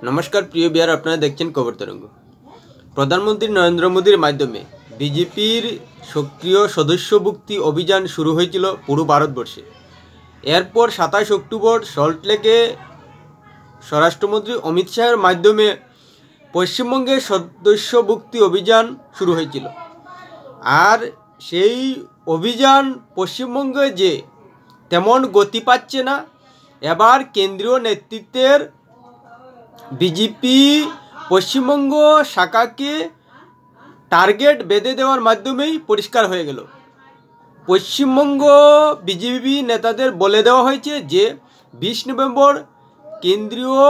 নমস্কার প্রিয় বিহার, আপনারা দেখছেন খবর তরঙ্গ। প্রধানমন্ত্রী নরেন্দ্র মোদীর মাধ্যমে বিজেপির সক্রিয় সদস্যভুক্তি অভিযান শুরু হয়েছিল পুরো ভারতবর্ষে। এরপর 27 অক্টোবর সল্টলেকে স্বরাষ্ট্রমন্ত্রী অমিত শাহের মাধ্যমে পশ্চিমবঙ্গে সদস্যভুক্তি অভিযান শুরু হয়েছিল। আর সেই অভিযান পশ্চিমবঙ্গে যে তেমন গতি পাচ্ছে না, এবার কেন্দ্রীয় নেতৃত্বের বিজেপি পশ্চিমবঙ্গ শাখাকে টার্গেট বেঁধে দেওয়ার মাধ্যমেই পরিষ্কার হয়ে গেল। পশ্চিমবঙ্গ বিজেপি নেতাদের বলে দেওয়া হয়েছে যে 20 নভেম্বর কেন্দ্রীয়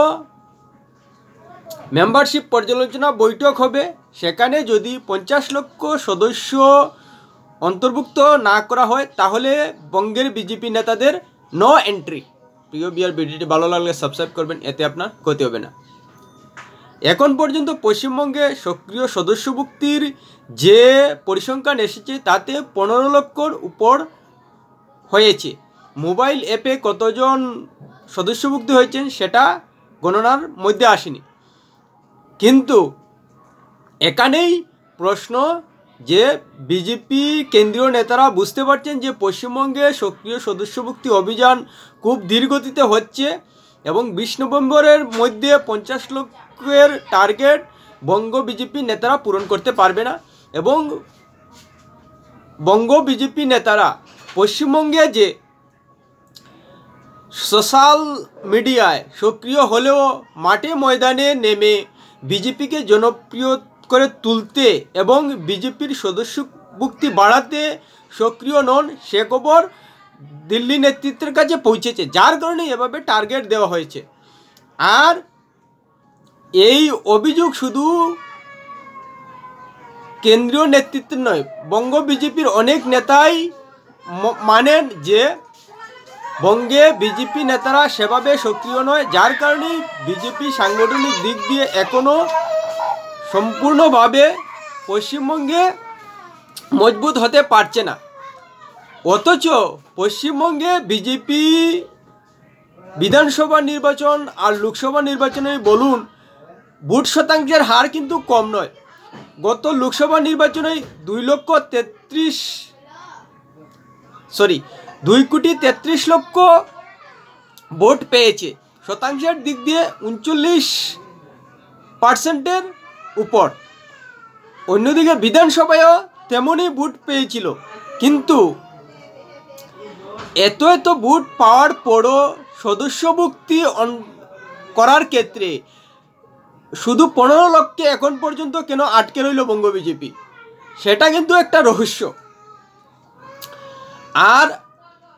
মেম্বারশিপ পর্যালোচনা বৈঠক হবে। সেখানে যদি 50 লক্ষ সদস্য অন্তর্ভুক্ত না করা হয় তাহলে বঙ্গের বিজেপি নেতাদের নো এন্ট্রি। প্রিয় বিহার, ভিডিওটি ভালো লাগলে সাবস্ক্রাইব করবেন, এতে আপনার ক্ষতি হবে না। এখন পর্যন্ত পশ্চিমবঙ্গে সক্রিয় সদস্যভুক্তির যে পরিসংখ্যান এসেছে তাতে 15 লক্ষর উপর হয়েছে। মোবাইল অ্যাপে কতজন সদস্যভুক্তি হয়েছেন সেটা গণনার মধ্যে আসেনি, কিন্তু এখানেই প্রশ্ন যে বিজেপি কেন্দ্রীয় নেতারা বুঝতে পারছেন যে পশ্চিমবঙ্গে সক্রিয় সদস্যভুক্তি অভিযান খুব ধীরগতিতে হচ্ছে এবং 20 নভেম্বরের মধ্যে 50 লক্ষের টার্গেট বঙ্গ বিজেপি নেতারা পূরণ করতে পারবে না। এবং বঙ্গ বিজেপি নেতারা পশ্চিমবঙ্গে যে সোশ্যাল মিডিয়ায় সক্রিয় হলেও মাঠে ময়দানে নেমে বিজেপিকে জনপ্রিয় করে তুলতে এবং বিজেপির সদস্যভুক্তি বাড়াতে সক্রিয় নন, সে খবর দিল্লি নেতৃত্বের কাছে পৌঁছেছে, যার কারণে এভাবে টার্গেট দেওয়া হয়েছে। আর এই অভিযোগ শুধু কেন্দ্রীয় নেতৃত্বের নয়, বঙ্গ বিজেপির অনেক নেতাই মানেন যে বঙ্গে বিজেপি নেতারা সেভাবে সক্রিয় নয়, যার কারণে বিজেপি সাংগঠনিক দিক দিয়ে এখনও সম্পূর্ণভাবে পশ্চিমবঙ্গে মজবুত হতে পারছে না। অথচ পশ্চিমবঙ্গে বিজেপি বিধানসভা নির্বাচন আর লোকসভা নির্বাচনে বলুন, ভোট শতাংশের হার কিন্তু কম নয়। গত লোকসভা নির্বাচনে 2,33 লক্ষ ভোট পেয়েছে, শতাংশের দিক দিয়ে 39% উপর। অন্যদিকে বিধানসভায়ও তেমনই ভোট পেয়েছিল, কিন্তু এত ভোট পাওয়ার পরও সদস্যভুক্তি করার ক্ষেত্রে শুধু 15 লক্ষে এখন পর্যন্ত কেন আটকে রইল বঙ্গ বিজেপি, সেটা কিন্তু একটা রহস্য। আর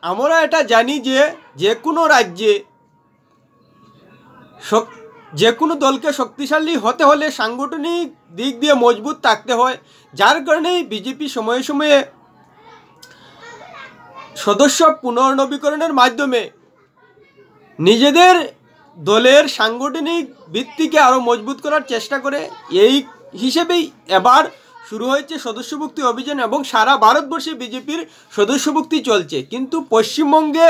আমরা এটা জানি যে যে কোনো রাজ্যে যে কোনো দলকে শক্তিশালী হতে হলে সাংগঠনিক দিক দিয়ে মজবুত থাকতে হয়, যার কারণেই বিজেপি সময়ে সময়ে সদস্য পুনর্নবীকরণের মাধ্যমে নিজেদের দলের সাংগঠনিক ভিত্তিকে আরও মজবুত করার চেষ্টা করে। এই হিসেবেই এবার শুরু হয়েছে সদস্যভুক্তি অভিযান এবং সারা ভারতবর্ষে বিজেপির সদস্যভুক্তি চলছে। কিন্তু পশ্চিমবঙ্গে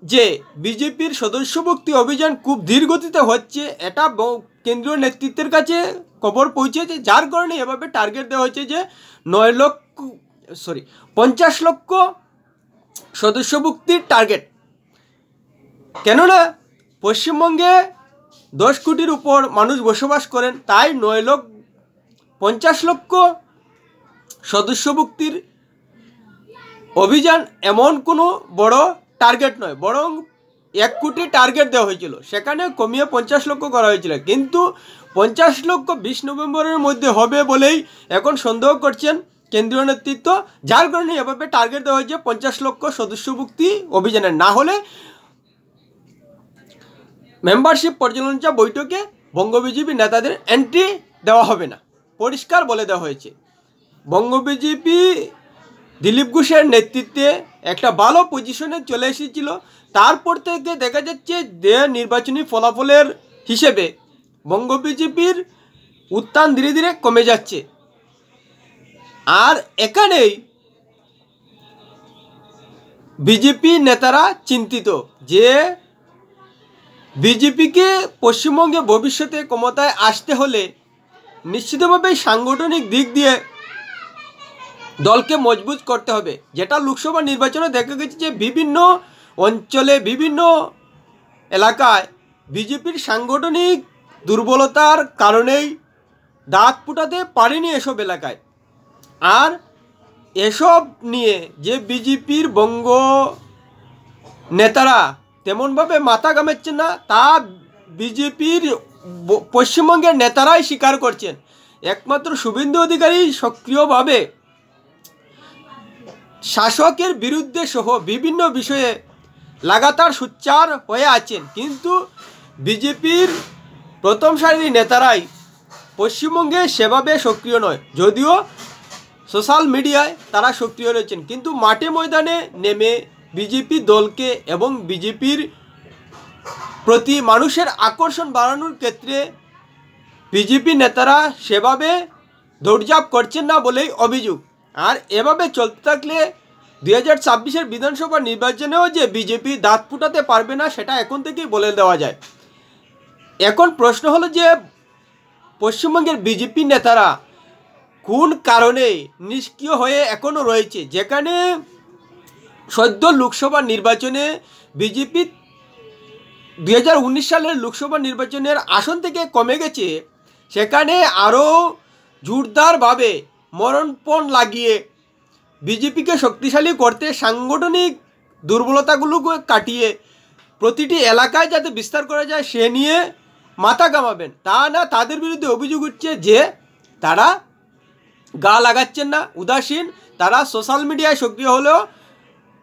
যে বিজেপির সদস্যভুক্তি অভিযান খুব ধীরগতিতে হচ্ছে, এটা কেন্দ্রীয় নেতৃত্বের কাছে খবর পৌঁছেছে, যার কারণে এভাবে টার্গেট দেওয়া হয়েছে যে 50 লক্ষ সদস্যভুক্তির টার্গেট। কেননা পশ্চিমবঙ্গে 10 কোটির উপর মানুষ বসবাস করেন, তাই 50 লক্ষ সদস্যভুক্তির অভিযান এমন কোনো বড় টার্গেট নয়, বরং 1 কোটি টার্গেট দেওয়া হয়েছিল, সেখানে কমিয়ে 50 লক্ষ করা হয়েছিল। কিন্তু 50 লক্ষ 20 নভেম্বরের মধ্যে হবে বলেই এখন সন্দেহ করছেন কেন্দ্রীয় নেতৃত্ব, যার কারণে এভাবে টার্গেট দেওয়া হয়েছে 50 লক্ষ সদস্যভুক্তি অভিযানের। না হলে মেম্বারশিপ পর্যালোচনা বৈঠকে বঙ্গ বিজেপি নেতাদের এন্ট্রি দেওয়া হবে না, পরিষ্কার বলে দেওয়া হয়েছে। বঙ্গ বিজেপি দিলীপ ঘোষের নেতৃত্বে একটা ভালো পজিশনে চলে এসেছিল, তারপর থেকে দেখা যাচ্ছে যে নির্বাচনী ফলাফলের হিসেবে বঙ্গ বিজেপির উত্থান ধীরে ধীরে কমে যাচ্ছে। আর এখানেই বিজেপি নেতারা চিন্তিত যে বিজেপিকে পশ্চিমবঙ্গে ভবিষ্যতে ক্ষমতায় আসতে হলে নিশ্চিতভাবেই সাংগঠনিক দিক দিয়ে দলকে মজবুত করতে হবে, যেটা লোকসভা নির্বাচনে দেখা গেছে যে বিভিন্ন অঞ্চলে বিভিন্ন এলাকায় বিজেপির সাংগঠনিক দুর্বলতার কারণেই দাঁত ফুটাতে পারেনি এসব এলাকায়। আর এসব নিয়ে যে বিজেপির বঙ্গ নেতারা তেমনভাবে মাথা ঘামাচ্ছেন না, তা বিজেপির পশ্চিমবঙ্গের নেতারাই স্বীকার করছেন। একমাত্র শুভেন্দু অধিকারী সক্রিয়ভাবে শাসকের বিরুদ্ধে সহ বিভিন্ন বিষয়ে লাগাতার সোচ্চার হয়ে আছেন, কিন্তু বিজেপির প্রথম সারির নেতারাই পশ্চিমবঙ্গে সেভাবে সক্রিয় নয়। যদিও সোশ্যাল মিডিয়ায় তারা সক্রিয় রয়েছেন, কিন্তু মাঠে ময়দানে নেমে বিজেপি দলকে এবং বিজেপির প্রতি মানুষের আকর্ষণ বাড়ানোর ক্ষেত্রে বিজেপি নেতারা সেভাবে দৌড়ঝাঁপ করছেন না বলেই অভিযোগ। আর এভাবে চলতে থাকলে 2026-এর বিধানসভা নির্বাচনেও যে বিজেপি দাঁত ফুটাতে পারবে না, সেটা এখন থেকেই বলে দেওয়া যায়। এখন প্রশ্ন হলো যে পশ্চিমবঙ্গের বিজেপি নেতারা কোন কারণে নিষ্ক্রিয় হয়ে এখনও রয়েছে, যেখানে সদ্য লোকসভা নির্বাচনে বিজেপি 2019 সালের লোকসভা নির্বাচনের আসন থেকে কমে গেছে, সেখানে আরও জোরদারভাবে মরণপণ লাগিয়ে বিজেপিকে শক্তিশালী করতে সাংগঠনিক দুর্বলতাগুলোকে কাটিয়ে প্রতিটি এলাকায় যাতে বিস্তার করা যায় সে নিয়ে মাথা ঘামাবেন। তা না, তাদের বিরুদ্ধে অভিযোগ উঠছে যে তারা গা লাগাচ্ছেন না, উদাসীন, তারা সোশ্যাল মিডিয়ায় সক্রিয় হলেও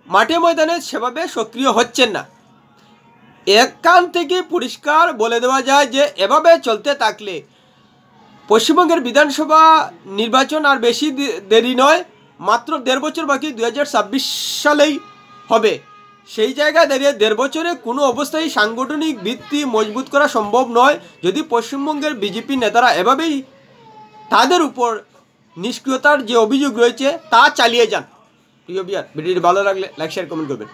মাঠে ময়দানে সেভাবে সক্রিয় হচ্ছেন না। এখান থেকে পরিষ্কার বলে দেওয়া যায় যে এভাবে চলতে থাকলে পশ্চিমবঙ্গের বিধানসভা নির্বাচন আর বেশি দেরি নয়, মাত্র 1.5 বছর বাকি, 2026 সালেই হবে। সেই জায়গায় দাঁড়িয়ে 1.5 বছরে কোনো অবস্থায় সাংগঠনিক ভিত্তি মজবুত করা সম্ভব নয় যদি পশ্চিমবঙ্গের বিজেপি নেতারা এভাবেই তাদের উপর নিষ্ক্রিয়তার যে অভিযোগ রয়েছে তা চালিয়ে যান। প্রিয় বিয়ার, ভিডিওটি ভালো লাগলে লাইক শেয়ার কমেন্ট করবেন।